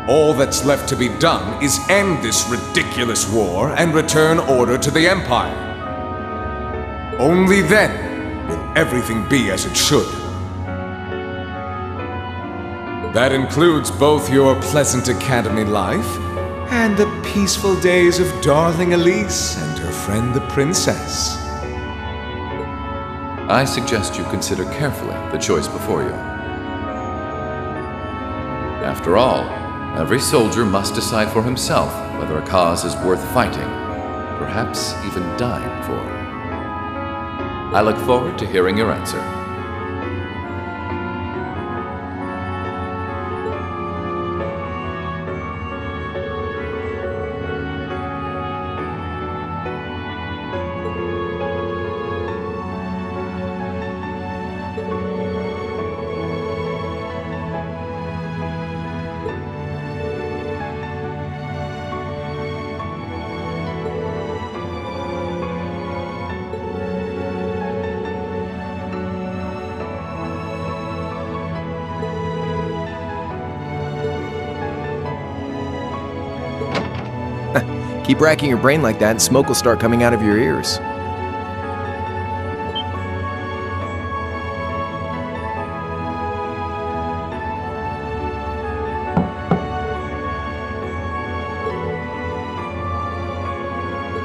All that's left to be done is end this ridiculous war and return order to the Empire. Only then will everything be as it should. That includes both your pleasant academy life and the peaceful days of darling Elise and her friend the princess. I suggest you consider carefully the choice before you. After all, every soldier must decide for himself whether a cause is worth fighting, perhaps even dying for. I look forward to hearing your answer. Keep racking your brain like that and smoke will start coming out of your ears.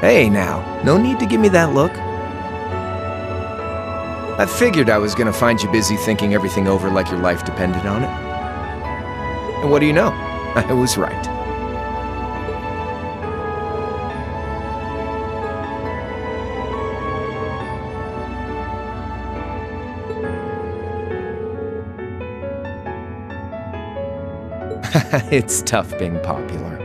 Hey now, no need to give me that look. I figured I was gonna find you busy thinking everything over like your life depended on it. And what do you know? I was right. It's tough being popular.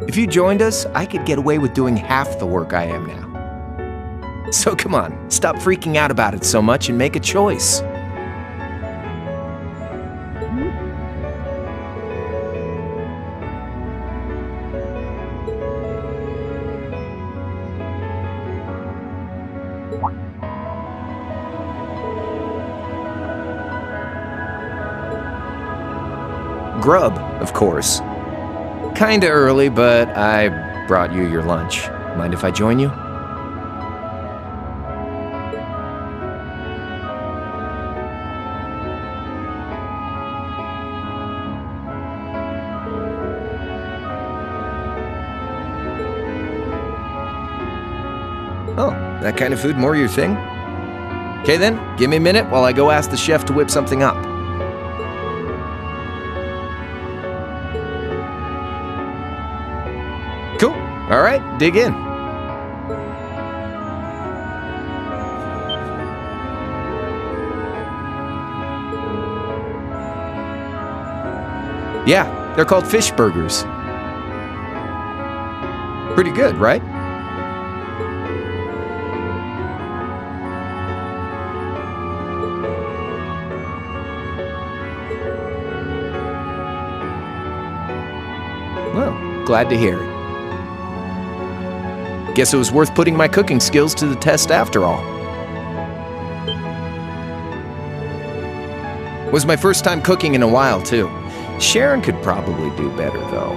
If you joined us, I could get away with doing half the work I am now. So come on, stop freaking out about it so much and make a choice. Grub, of course. Kinda early, but I brought you your lunch. Mind if I join you? Oh, that kind of food more your thing? Okay then, give me a minute while I go ask the chef to whip something up. Cool. All right, dig in. Yeah, they're called fish burgers. Pretty good, right? Well, glad to hear it. Guess it was worth putting my cooking skills to the test after all. Was my first time cooking in a while, too. Sharon could probably do better, though.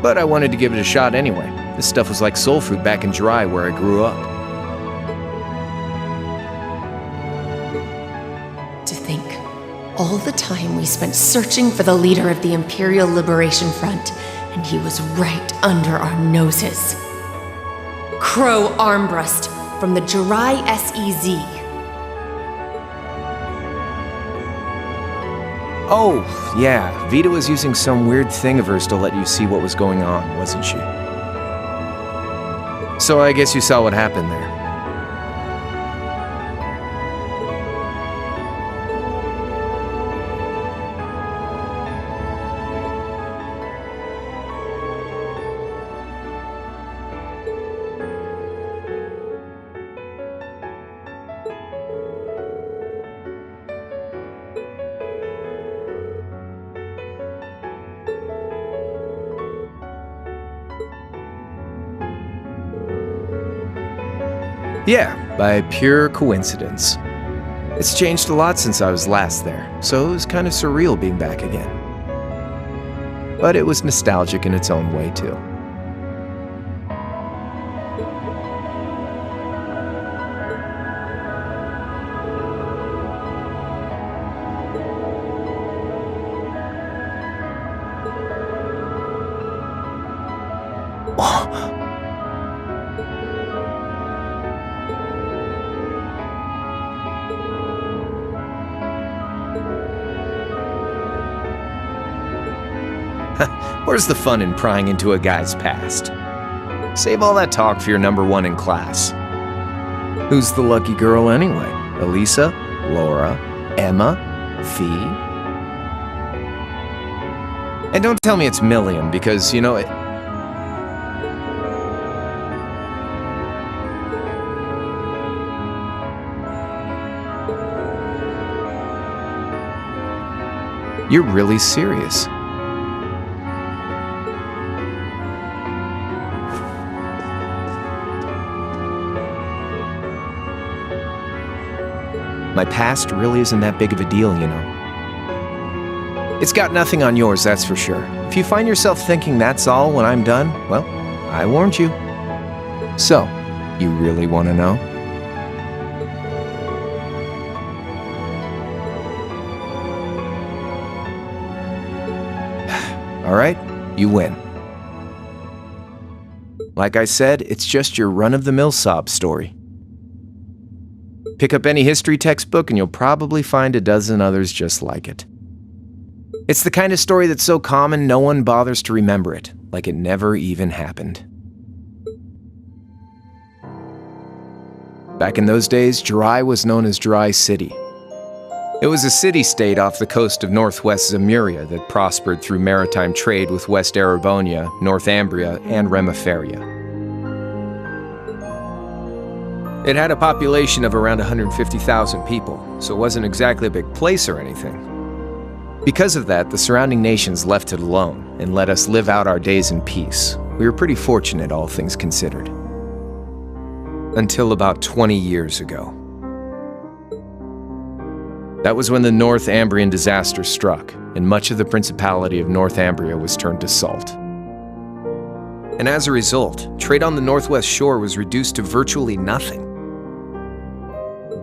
But I wanted to give it a shot anyway. This stuff was like soul food back in Dry, where I grew up. To think, all the time we spent searching for the leader of the Imperial Liberation Front, and he was right under our noses. Crow Armbrust from the Jirai SEZ. Oh, yeah, Vita was using some weird thing of hers to let you see what was going on, wasn't she? So I guess you saw what happened there. Yeah, by pure coincidence. It's changed a lot since I was last there, so it was kind of surreal being back again. but it was nostalgic in its own way, too. Where's the fun in prying into a guy's past? Save all that talk for your number one in class. Who's the lucky girl anyway? Elisa? Laura? Emma? Fee? And don't tell me it's Milliam, because, you know, you're really serious. My past really isn't that big of a deal, you know. It's got nothing on yours, that's for sure. If you find yourself thinking that's all when I'm done, well, I warned you. So, you really want to know? All right, you win. Like I said, it's just your run-of-the-mill sob story. Pick up any history textbook and you'll probably find a dozen others just like it. It's the kind of story that's so common no one bothers to remember it, like it never even happened. Back in those days, Jirai was known as Jirai City. It was a city-state off the coast of northwest Zemuria that prospered through maritime trade with West Erebonia, Northumbria, and Remiferia. It had a population of around 150,000 people, so it wasn't exactly a big place or anything. Because of that, the surrounding nations left it alone and let us live out our days in peace. We were pretty fortunate, all things considered. Until about 20 years ago. That was when the Northumbrian disaster struck, and much of the Principality of Northumbria was turned to salt. And as a result, trade on the northwest shore was reduced to virtually nothing.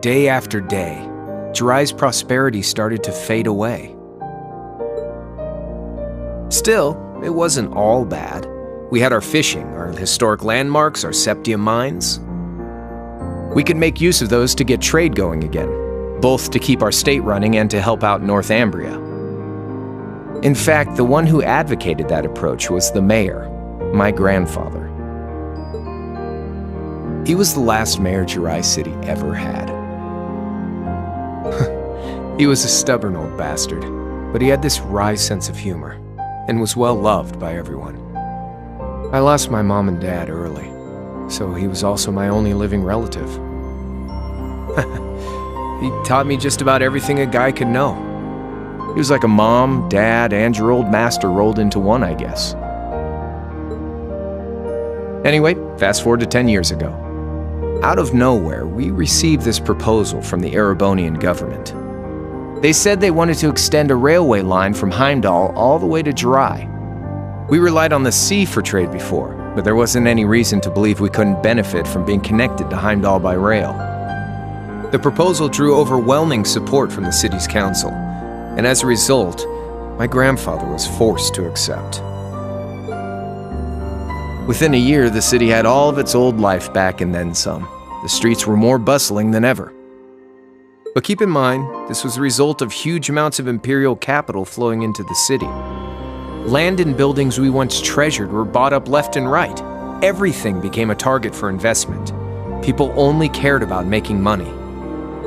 Day after day, Jirai's prosperity started to fade away. Still, it wasn't all bad. We had our fishing, our historic landmarks, our septium mines. We could make use of those to get trade going again, both to keep our state running and to help out Northumbria. In fact, the one who advocated that approach was the mayor, my grandfather. He was the last mayor Jirai City ever had. He was a stubborn old bastard, but he had this wry sense of humor, and was well loved by everyone. I lost my mom and dad early, so he was also my only living relative. He taught me just about everything a guy could know. He was like a mom, dad, and your old master rolled into one, I guess. Anyway, fast forward to 10 years ago. Out of nowhere, we received this proposal from the Erebonian government. They said they wanted to extend a railway line from Heimdall all the way to Jirai. We relied on the sea for trade before, but there wasn't any reason to believe we couldn't benefit from being connected to Heimdall by rail. The proposal drew overwhelming support from the city's council, and as a result, my grandfather was forced to accept. Within a year, the city had all of its old life back and then some. The streets were more bustling than ever. But keep in mind, this was the result of huge amounts of imperial capital flowing into the city. Land and buildings we once treasured were bought up left and right. Everything became a target for investment. People only cared about making money.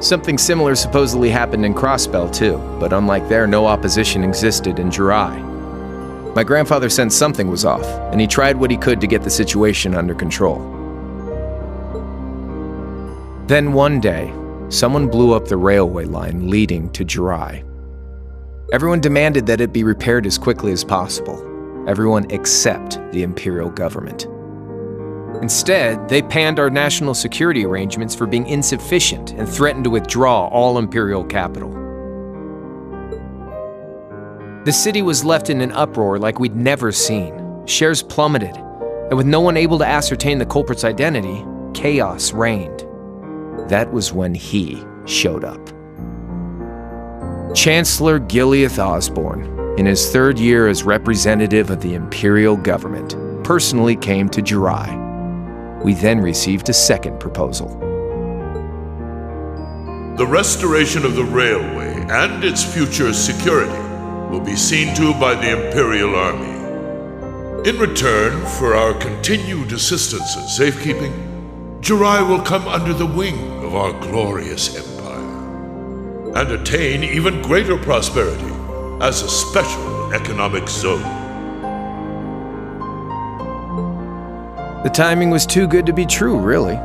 Something similar supposedly happened in Crossbell too, but unlike there, no opposition existed in Jirai. My grandfather sensed something was off, and he tried what he could to get the situation under control. Then one day, someone blew up the railway line leading to Jirai. Everyone demanded that it be repaired as quickly as possible. Everyone except the imperial government. Instead, they panned our national security arrangements for being insufficient and threatened to withdraw all imperial capital. The city was left in an uproar like we'd never seen. Shares plummeted, and with no one able to ascertain the culprit's identity, chaos reigned. That was when he showed up. Chancellor Gileath Osborne, in his third year as representative of the Imperial government, personally came to Jirai. We then received a second proposal. The restoration of the railway and its future security will be seen to by the Imperial Army. In return for our continued assistance in safekeeping, Jirai will come under the wing of our glorious empire and attain even greater prosperity as a special economic zone. The timing was too good to be true, really.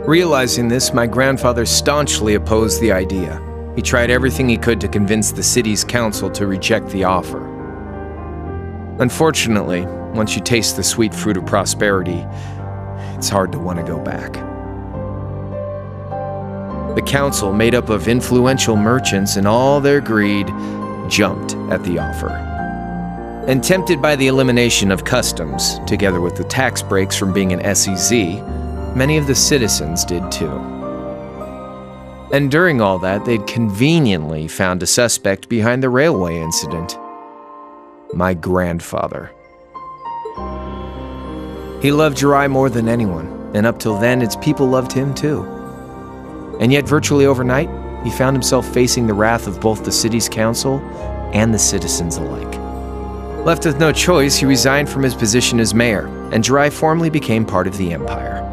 Realizing this, my grandfather staunchly opposed the idea. He tried everything he could to convince the city's council to reject the offer. Unfortunately, once you taste the sweet fruit of prosperity, it's hard to want to go back. The council, made up of influential merchants in all their greed, jumped at the offer. And tempted by the elimination of customs, together with the tax breaks from being an SEZ, many of the citizens did too. And during all that, they'd conveniently found a suspect behind the railway incident. My grandfather. He loved Jirai more than anyone, and up till then, its people loved him too. And yet, virtually overnight, he found himself facing the wrath of both the city's council and the citizens alike. Left with no choice, he resigned from his position as mayor, and Jirai formally became part of the empire.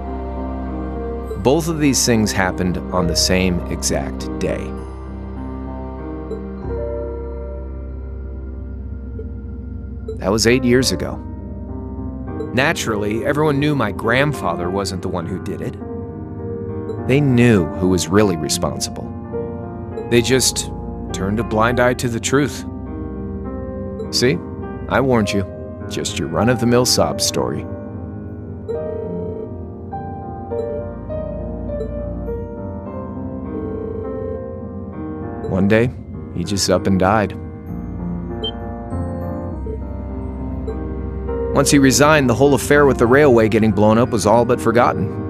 Both of these things happened on the same exact day. That was 8 years ago. Naturally, everyone knew my grandfather wasn't the one who did it. They knew who was really responsible. They just turned a blind eye to the truth. See, I warned you. Just your run-of-the-mill sob story. One day, he just up and died. Once he resigned, the whole affair with the railway getting blown up was all but forgotten.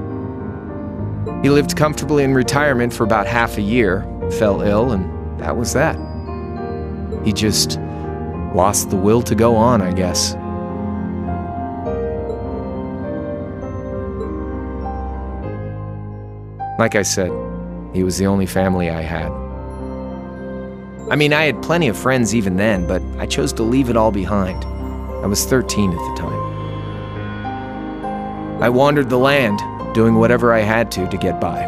He lived comfortably in retirement for about half a year, fell ill, and that was that. He just lost the will to go on, I guess. Like I said, he was the only family I had. I mean, I had plenty of friends even then, but I chose to leave it all behind. I was 13 at the time. I wandered the land, doing whatever I had to get by.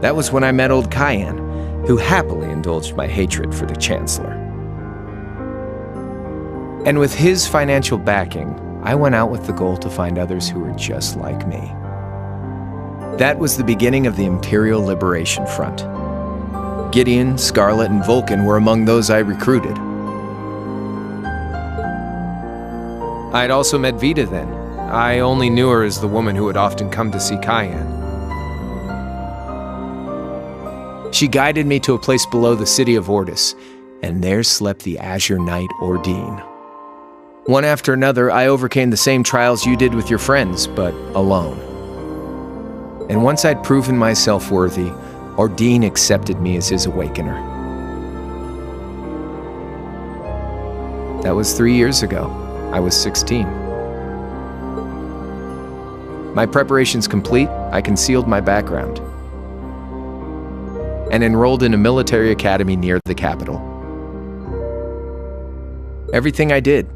That was when I met old Cayenne, who happily indulged my hatred for the Chancellor. And with his financial backing, I went out with the goal to find others who were just like me. That was the beginning of the Imperial Liberation Front. Gideon, Scarlet, and Vulcan were among those I recruited. I had also met Vita then. I only knew her as the woman who would often come to see Cayenne. She guided me to a place below the city of Ordis, and there slept the Azure Knight Ordine. One after another, I overcame the same trials you did with your friends, but alone. And once I'd proven myself worthy, Ordine accepted me as his awakener. That was 3 years ago. I was 16. My preparations complete, I concealed my background and enrolled in a military academy near the capital. Everything I did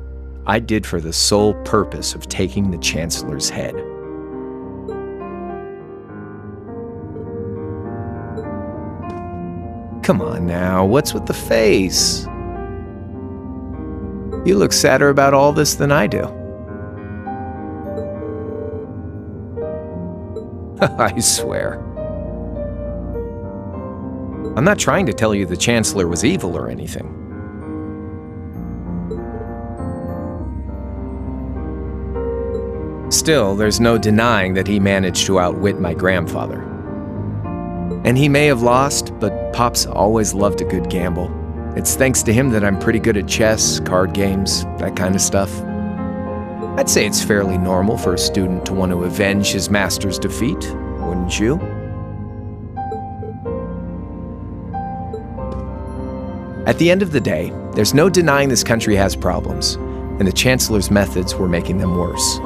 for the sole purpose of taking the Chancellor's head. Come on now, what's with the face? You look sadder about all this than I do. I swear. I'm not trying to tell you the Chancellor was evil or anything. Still, there's no denying that he managed to outwit my grandfather. And he may have lost, but Pop's always loved a good gamble. It's thanks to him that I'm pretty good at chess, card games, that kind of stuff. I'd say it's fairly normal for a student to want to avenge his master's defeat, wouldn't you? At the end of the day, there's no denying this country has problems, and the Chancellor's methods were making them worse.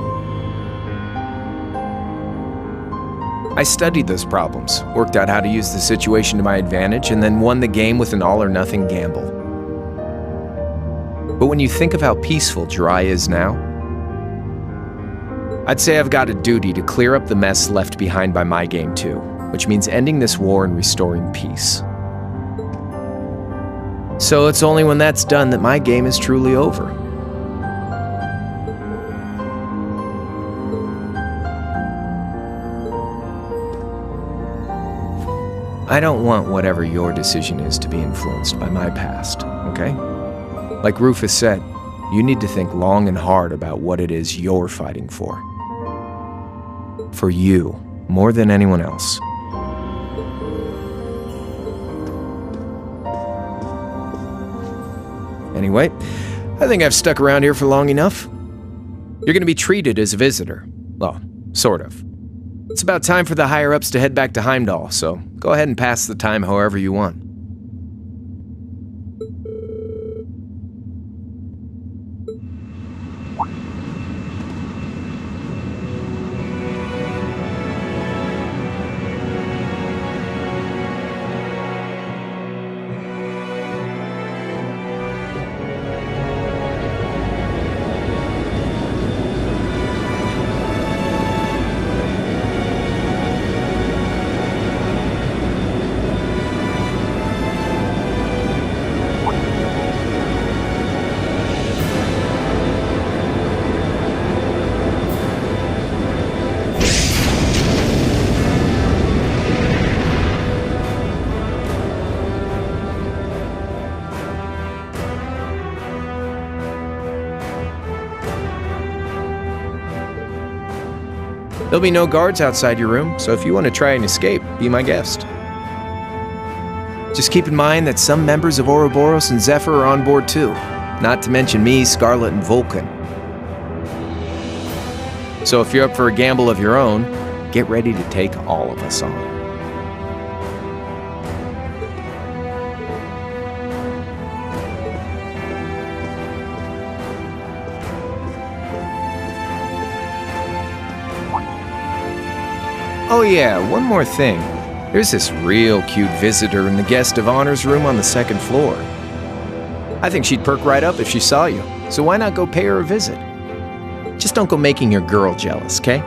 I studied those problems, worked out how to use the situation to my advantage, and then won the game with an all-or-nothing gamble. But when you think of how peaceful Jirai is now, I'd say I've got a duty to clear up the mess left behind by my game too, which means ending this war and restoring peace. So it's only when that's done that my game is truly over. I don't want whatever your decision is to be influenced by my past, okay? Like Rufus said, you need to think long and hard about what it is you're fighting for. For you, more than anyone else. Anyway, I think I've stuck around here for long enough. You're gonna be treated as a visitor. Well, sort of. It's about time for the higher-ups to head back to Heimdall, so go ahead and pass the time however you want. There'll be no guards outside your room, so if you want to try and escape, be my guest. Just keep in mind that some members of Ouroboros and Zephyr are on board too, not to mention me, Scarlet, and Vulcan. So if you're up for a gamble of your own, get ready to take all of us on. Oh yeah, one more thing. There's this real cute visitor in the guest of honor's room on the second floor. I think she'd perk right up if she saw you, so why not go pay her a visit? Just don't go making your girl jealous, okay?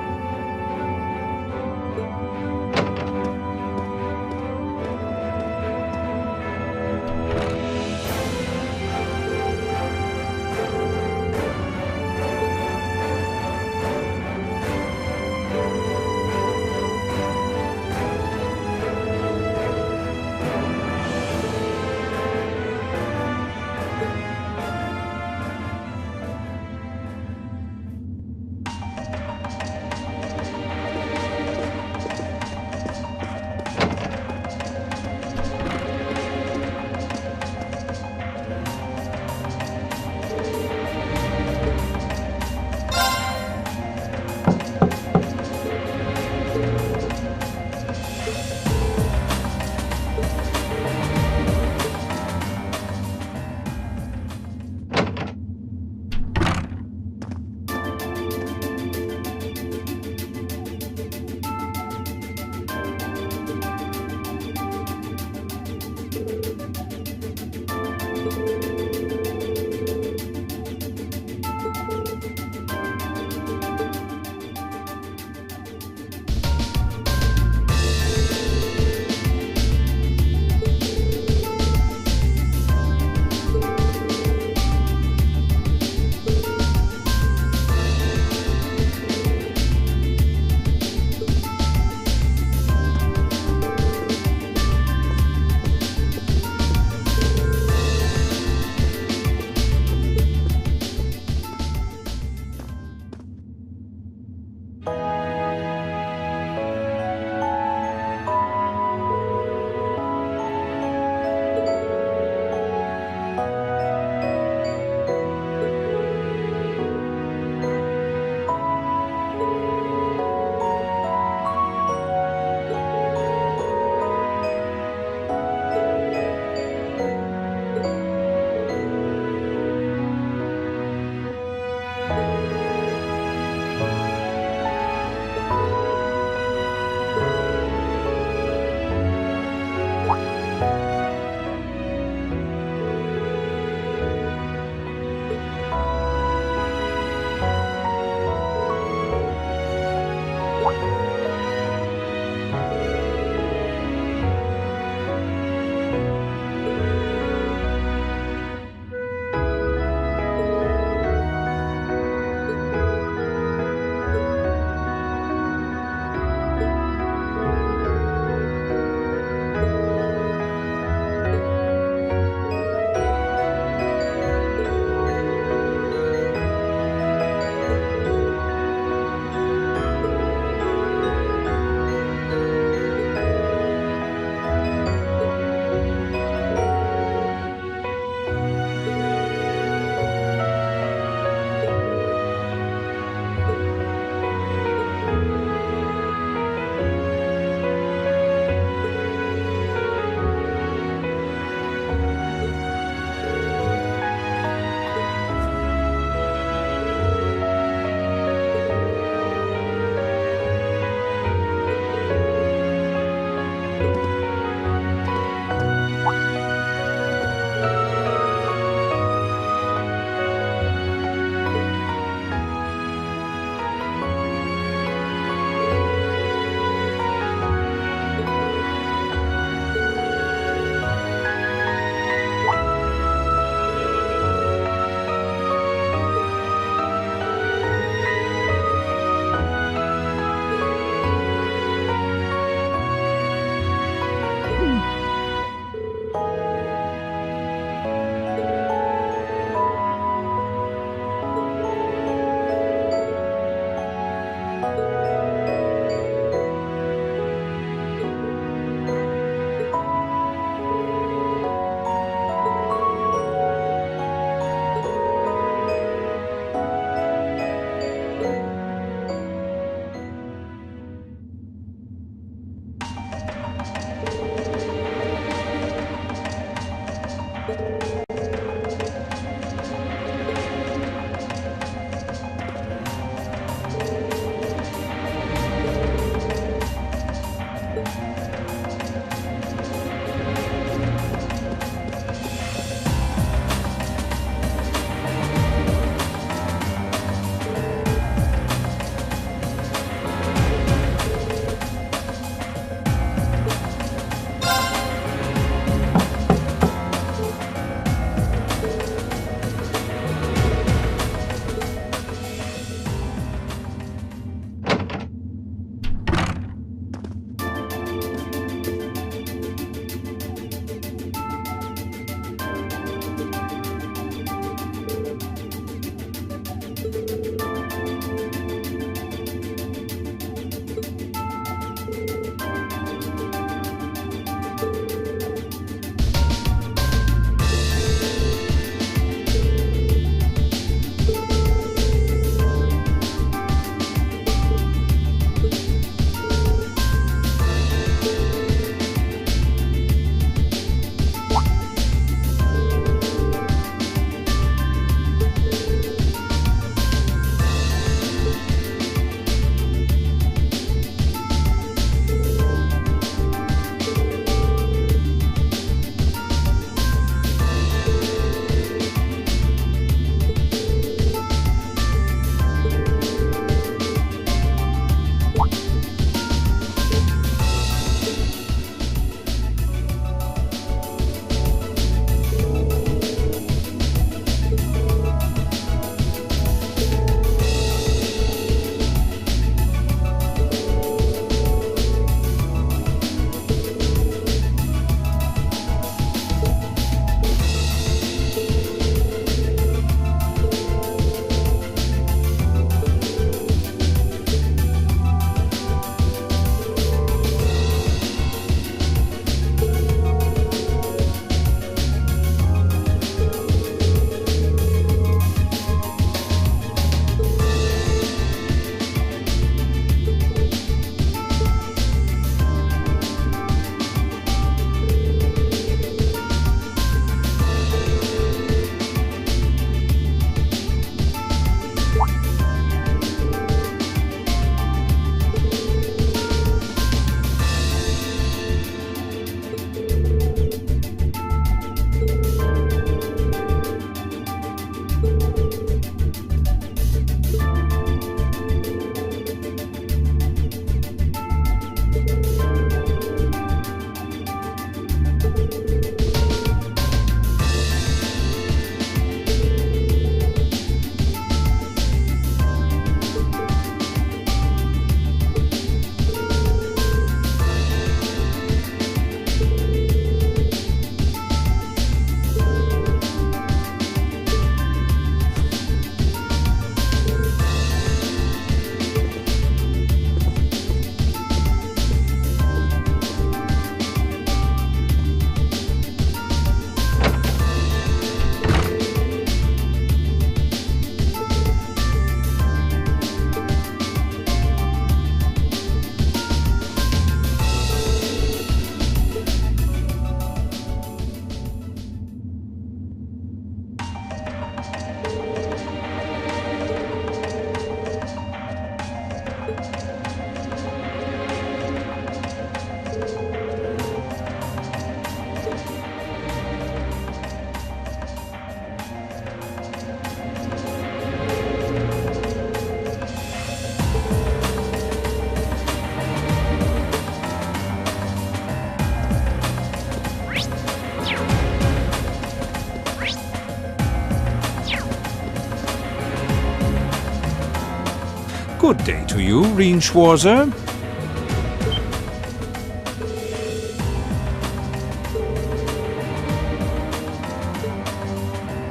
Good day to you, Reinschwarzer.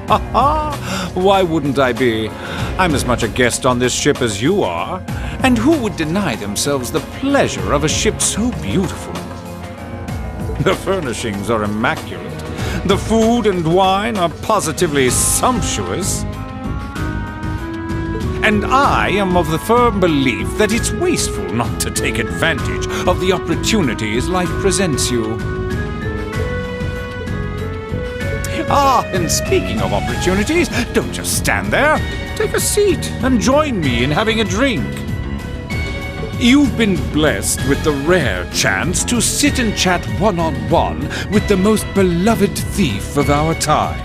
Ha ha! Why wouldn't I be? I'm as much a guest on this ship as you are. And who would deny themselves the pleasure of a ship so beautiful? The furnishings are immaculate. The food and wine are positively sumptuous. And I am of the firm belief that it's wasteful not to take advantage of the opportunities life presents you. Ah, and speaking of opportunities, don't just stand there. Take a seat and join me in having a drink. You've been blessed with the rare chance to sit and chat one-on-one with the most beloved thief of our time.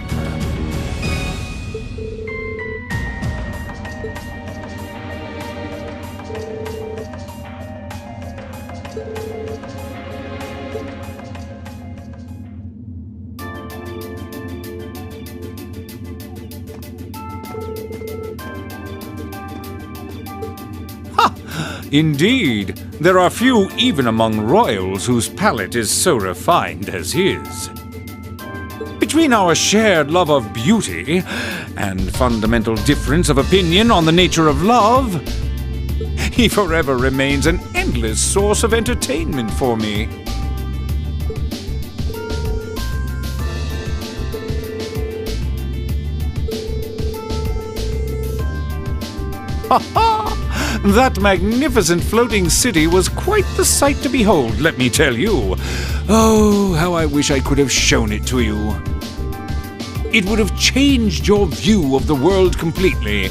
Indeed, there are few even among royals whose palate is so refined as his. Between our shared love of beauty and fundamental difference of opinion on the nature of love, he forever remains an endless source of entertainment for me. Ha ha! That magnificent floating city was quite the sight to behold, let me tell you. Oh, how I wish I could have shown it to you. It would have changed your view of the world completely.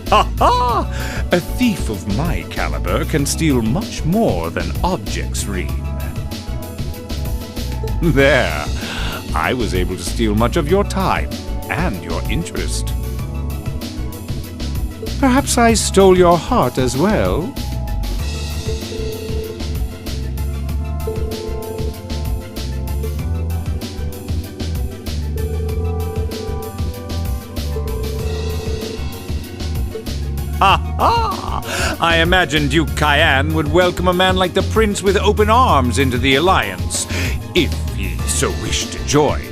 Ha ha! A thief of my caliber can steal much more than objects, Reen. There, I was able to steal much of your time and your interest. Perhaps I stole your heart as well? Ha ha! I imagine Duke Cayenne would welcome a man like the Prince with open arms into the alliance, if he so wished to join.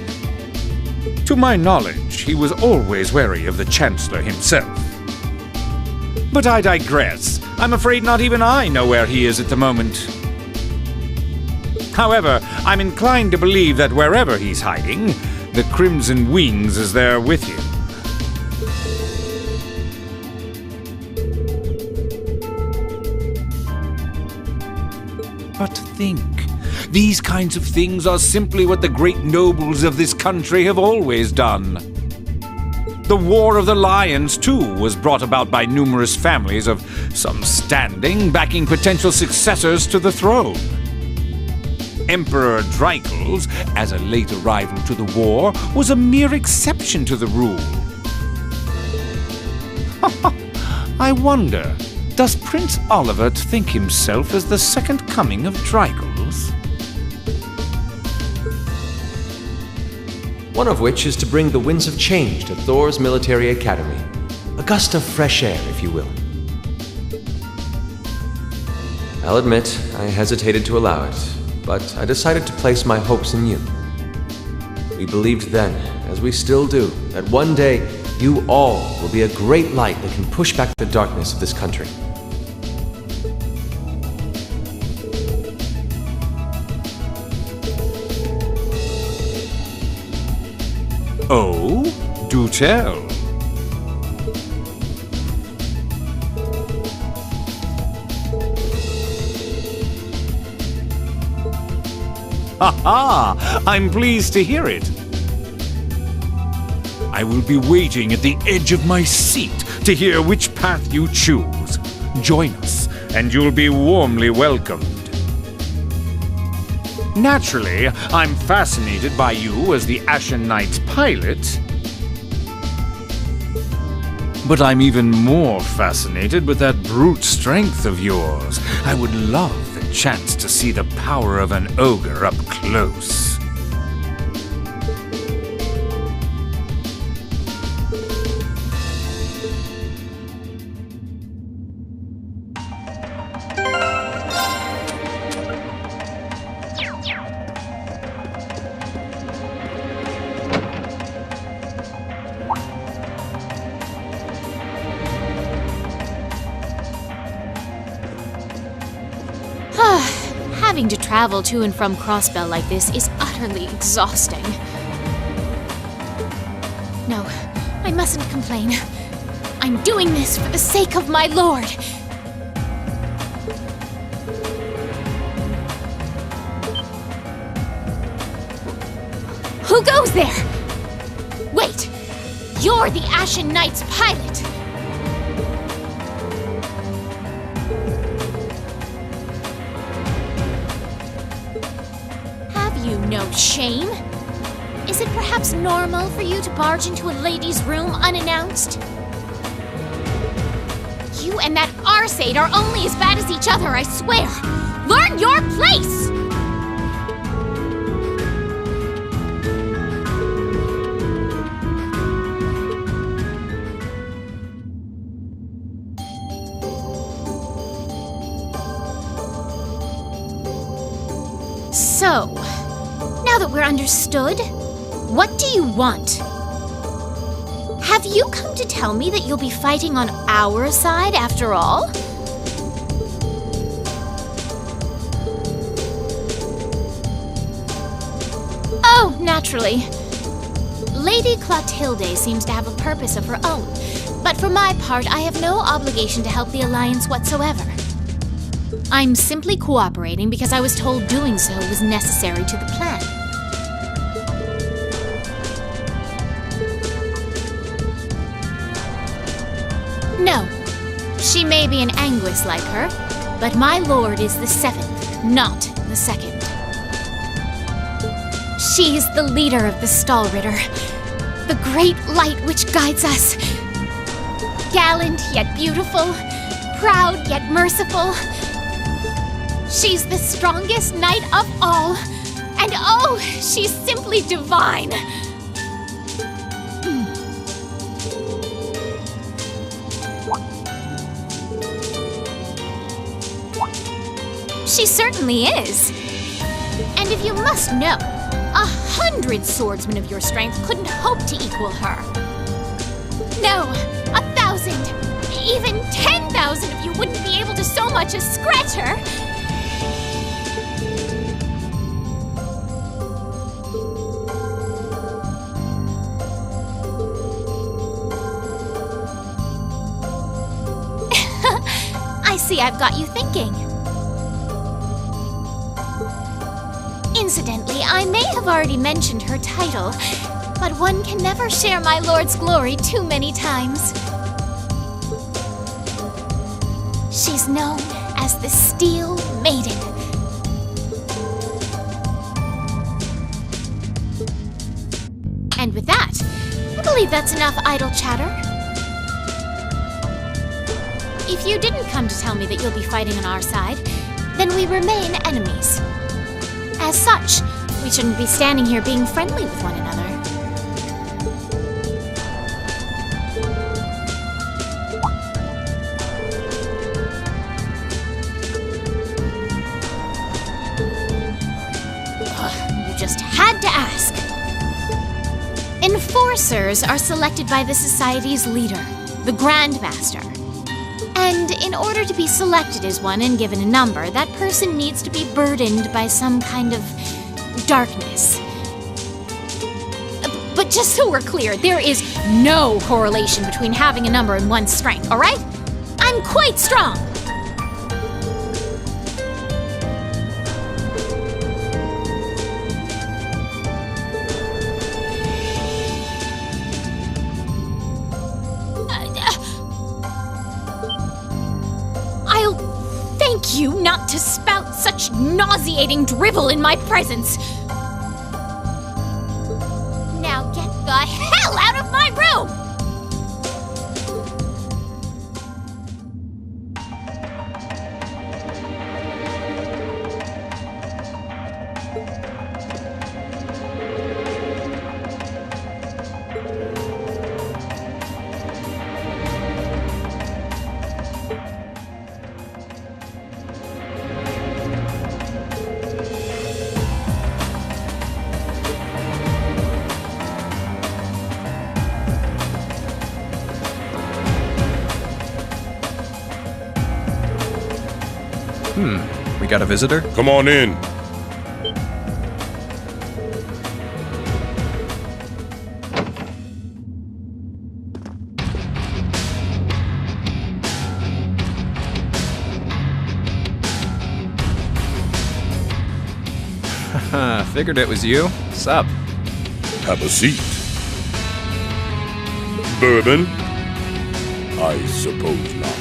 To my knowledge, he was always wary of the Chancellor himself. But I digress. I'm afraid not even I know where he is at the moment. However, I'm inclined to believe that wherever he's hiding, the Crimson Wings is there with him. But think, these kinds of things are simply what the great nobles of this country have always done. The War of the Lions, too, was brought about by numerous families of some standing backing potential successors to the throne. Emperor Dreichel's, as a late arrival to the war, was a mere exception to the rule. I wonder, does Prince Oliver think himself as the second coming of Dreichel's? One of which is to bring the winds of change to Thor's military academy. A gust of fresh air, if you will. I'll admit, I hesitated to allow it, but I decided to place my hopes in you. We believed then, as we still do, that one day you all will be a great light that can push back the darkness of this country. Oh, do tell. Ha ha! I'm pleased to hear it. I will be waiting at the edge of my seat to hear which path you choose. Join us, and you'll be warmly welcomed. Naturally, I'm fascinated by you as the Ashen Knight's pilot. But I'm even more fascinated with that brute strength of yours. I would love the chance to see the power of an ogre up close. Having to travel to and from Crossbell like this is utterly exhausting. No, I mustn't complain. I I'm doing this for the sake of my lord. Who goes there? Wait, you're the Ashen Knight's pilot. Have you no shame? Is it perhaps normal for you to barge into a lady's room unannounced? You and that Arseid are only as bad as each other, I swear! Learn your place! So, now that we're understood, what do you want? Have you come to tell me that you'll be fighting on our side after all? Oh, naturally. Lady Clotilde seems to have a purpose of her own, but for my part, I have no obligation to help the Alliance whatsoever. I'm simply cooperating because I was told doing so was necessary to the plan. No, she may be an Anguis like her, but my lord is the 7th, not the 2nd. She is the leader of the Stallritter, the great light which guides us. Gallant yet beautiful, proud yet merciful. She's the strongest knight of all, and oh, she's simply divine. She certainly is. And if you must know, 100 swordsmen of your strength couldn't hope to equal her. No, 1,000, even 10,000 of you wouldn't be able to so much as scratch her. I see I've got you thinking. Incidentally, I may have already mentioned her title, but one can never share my lord's glory too many times. She's known as the Steel Maiden. And with that, I believe that's enough idle chatter. If you didn't come to tell me that you'll be fighting on our side, then we remain enemies. As such, we shouldn't be standing here being friendly with one another. You just had to ask. Enforcers are selected by the Society's leader, the Grand Master. And in order to be selected as one and given a number, that person needs to be burdened by some kind of darkness. But just so we're clear, there is no correlation between having a number and one's strength, all right? I'm quite strong. You not to spout such nauseating drivel in my presence. Now get the hell out of my room! We got a visitor? Come on in. Figured it was you. Sup? Have a seat. Bourbon? I suppose not.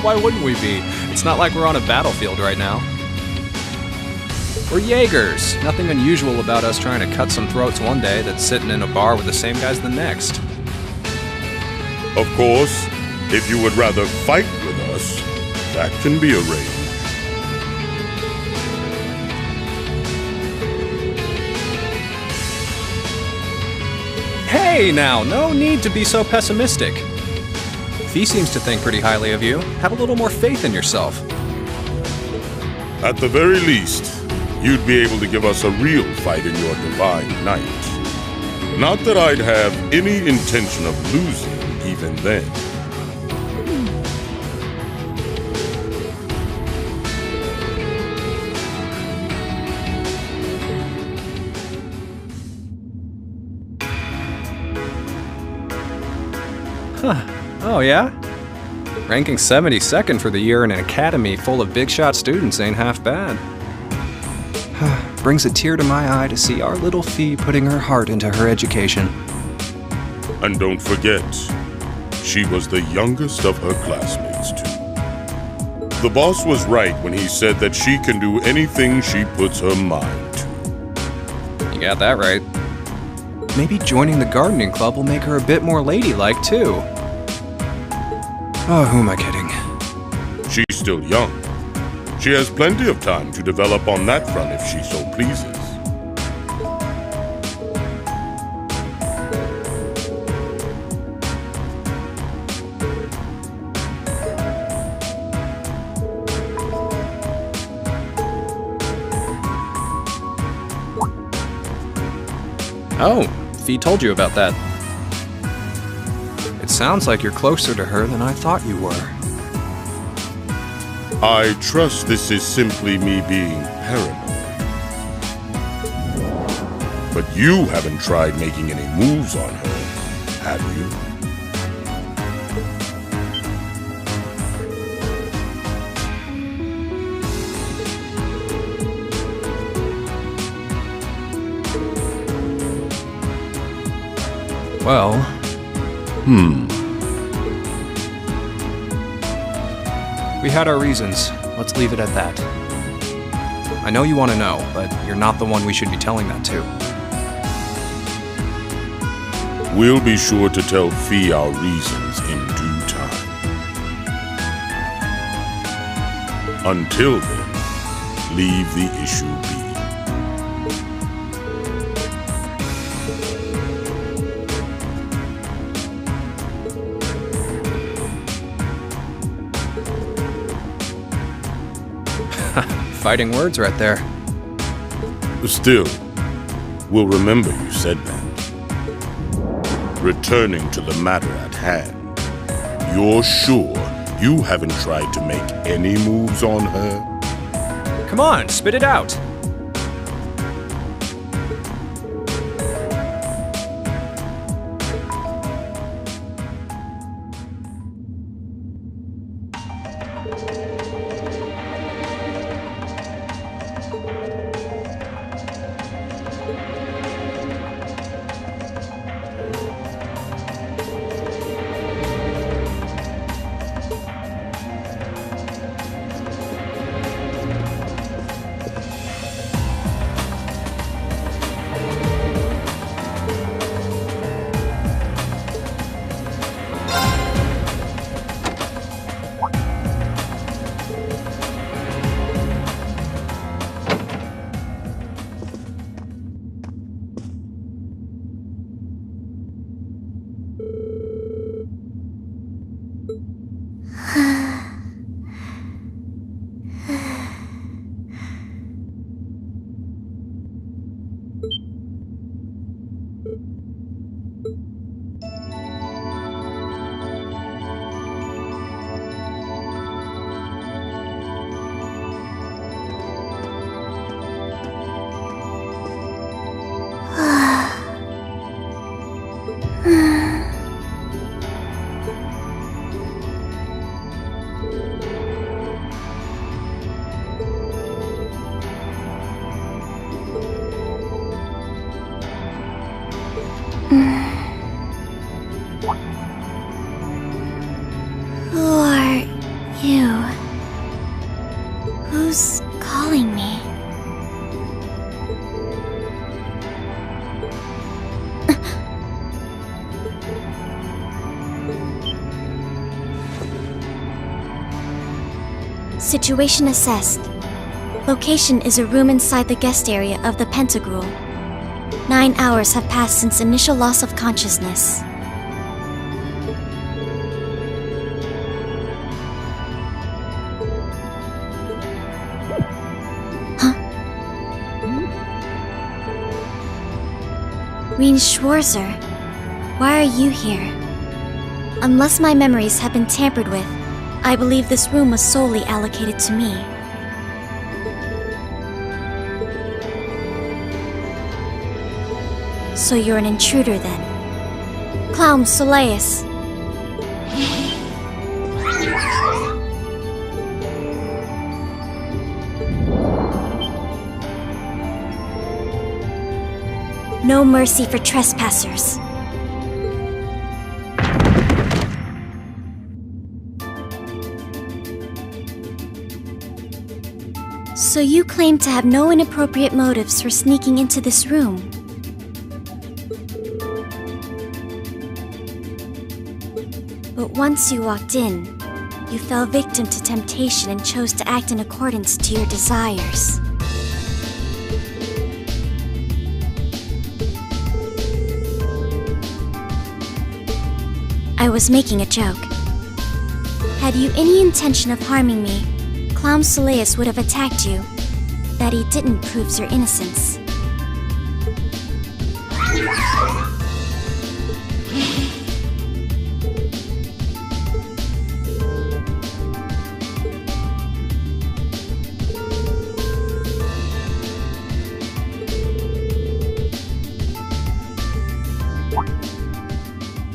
Why wouldn't we be? It's not like we're on a battlefield right now. We're Jaegers. Nothing unusual about us trying to cut some throats one day that's sitting in a bar with the same guys the next. Of course, if you would rather fight with us, that can be arranged. Hey now, no need to be so pessimistic. Fee seems to think pretty highly of you. Have a little more faith in yourself. At the very least, you'd be able to give us a real fight in your divine night. Not that I'd have any intention of losing even then. Oh yeah? Ranking 72nd for the year in an academy full of big shot students ain't half bad. Brings a tear to my eye to see our little Fee putting her heart into her education. And don't forget, she was the youngest of her classmates too. The boss was right when he said that she can do anything she puts her mind to. You got that right. Maybe joining the gardening club will make her a bit more ladylike too. Oh, who am I kidding? She's still young. She has plenty of time to develop on that front if she so pleases. Oh, Fee told you about that. It sounds like you're closer to her than I thought you were. I trust this is simply me being paranoid. But you haven't tried making any moves on her, have you? Well... We had our reasons. Let's leave it at that. I know you want to know, but you're not the one we should be telling that to. We'll be sure to tell Fee our reasons in due time. Until then, leave the issue be. Fighting words right there. Still, we'll remember you said that. Returning to the matter at hand, you're sure you haven't tried to make any moves on her? Come on, spit it out. Situation assessed. Location is a room inside the guest area of the Pentagruel. 9 hours have passed since initial loss of consciousness. Reen Schwarzer, why are you here? Unless my memories have been tampered with, I believe this room was solely allocated to me. So you're an intruder then. Clown Soleus. No mercy for trespassers. So you claim to have no inappropriate motives for sneaking into this room. But once you walked in, you fell victim to temptation and chose to act in accordance to your desires. I was making a joke. Had you any intention of harming me, Clown Soleus would have attacked you. That he didn't proves your innocence.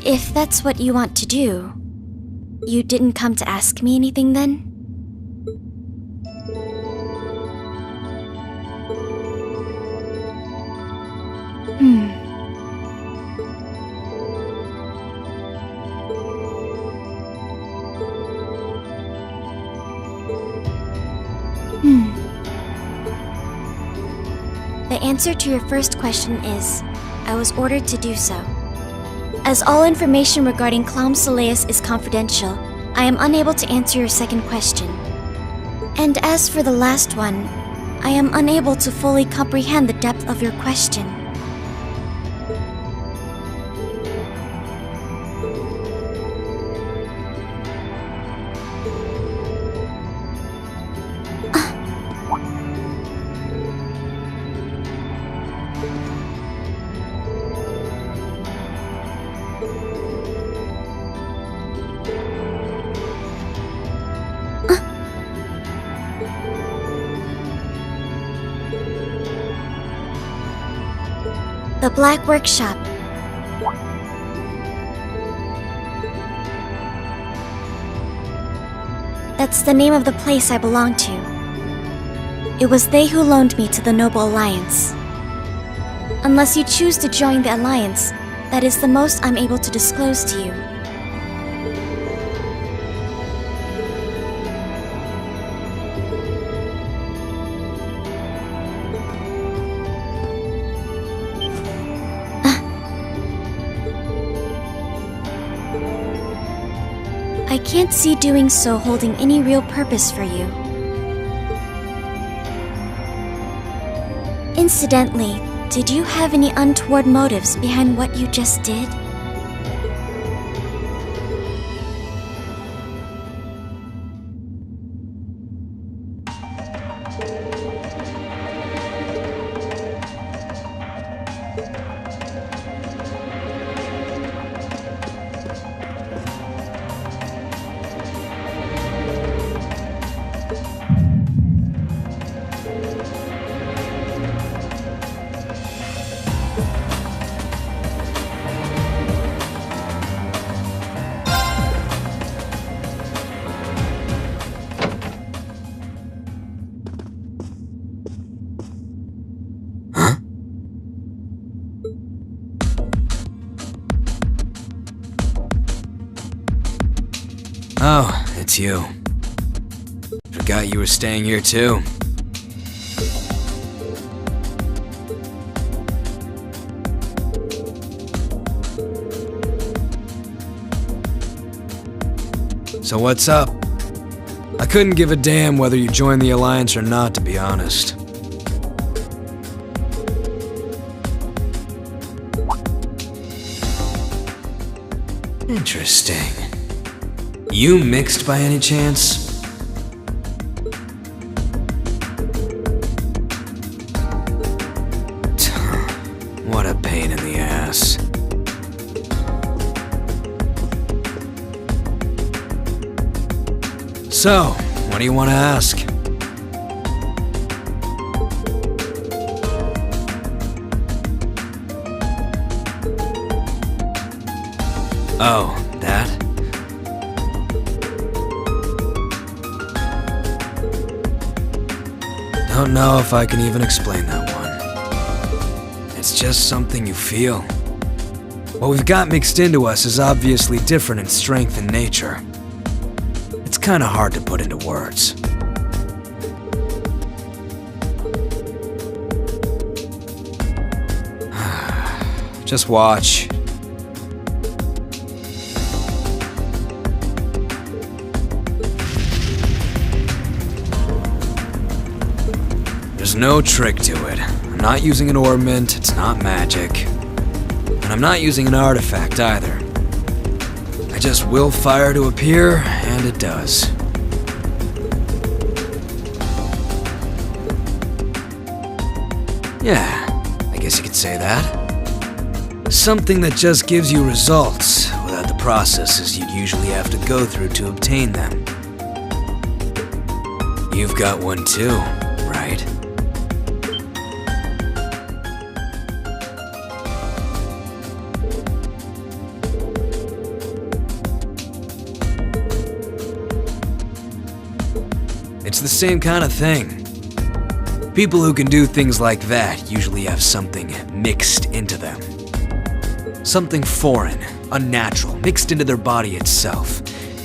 If that's what you want to do, you didn't come to ask me anything then? The answer to your first question is, I was ordered to do so. As all information regarding Clown Soleus is confidential, I am unable to answer your second question. And as for the last one, I am unable to fully comprehend the depth of your question. The Black Workshop. That's the name of the place I belong to. It was they who loaned me to the Noble Alliance. Unless you choose to join the Alliance, that is the most I'm able to disclose to you. I can't see doing so holding any real purpose for you. Incidentally, did you have any untoward motives behind what you just did? Oh, it's you. Forgot you were staying here too. So what's up? I couldn't give a damn whether you joined the Alliance or not, to be honest. Interesting. You mixed by any chance? What a pain in the ass. So, what do you want to ask? Oh, that? Don't know if I can even explain that one. It's just something you feel. What we've got mixed into us is obviously different in strength and nature. It's kinda hard to put into words. Just watch. There's no trick to it. I'm not using an ornament, it's not magic. And I'm not using an artifact either. I just will fire to appear, and it does. Yeah, I guess you could say that. Something that just gives you results, without the processes you'd usually have to go through to obtain them. You've got one too, right? It's the same kind of thing. People who can do things like that usually have something mixed into them. Something foreign, unnatural, mixed into their body itself,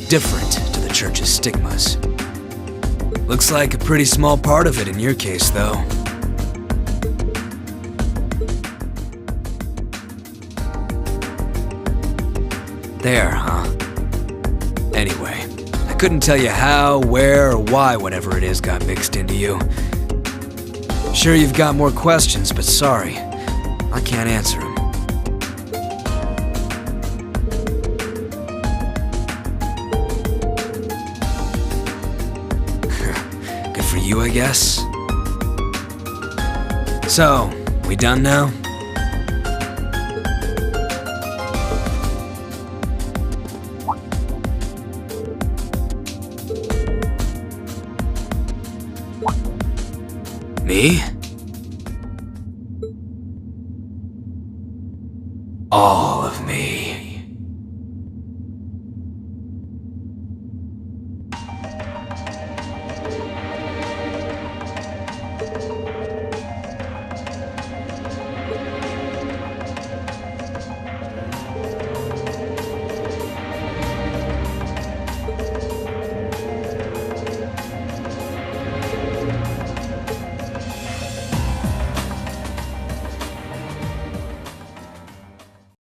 different to the church's stigmas. Looks like a pretty small part of it in your case, though. There, huh? Anyway, I couldn't tell you how, where, or why whatever it is got mixed into you. Sure you've got more questions, but sorry, I can't answer them. Good for you, I guess. So, we done now? Me? All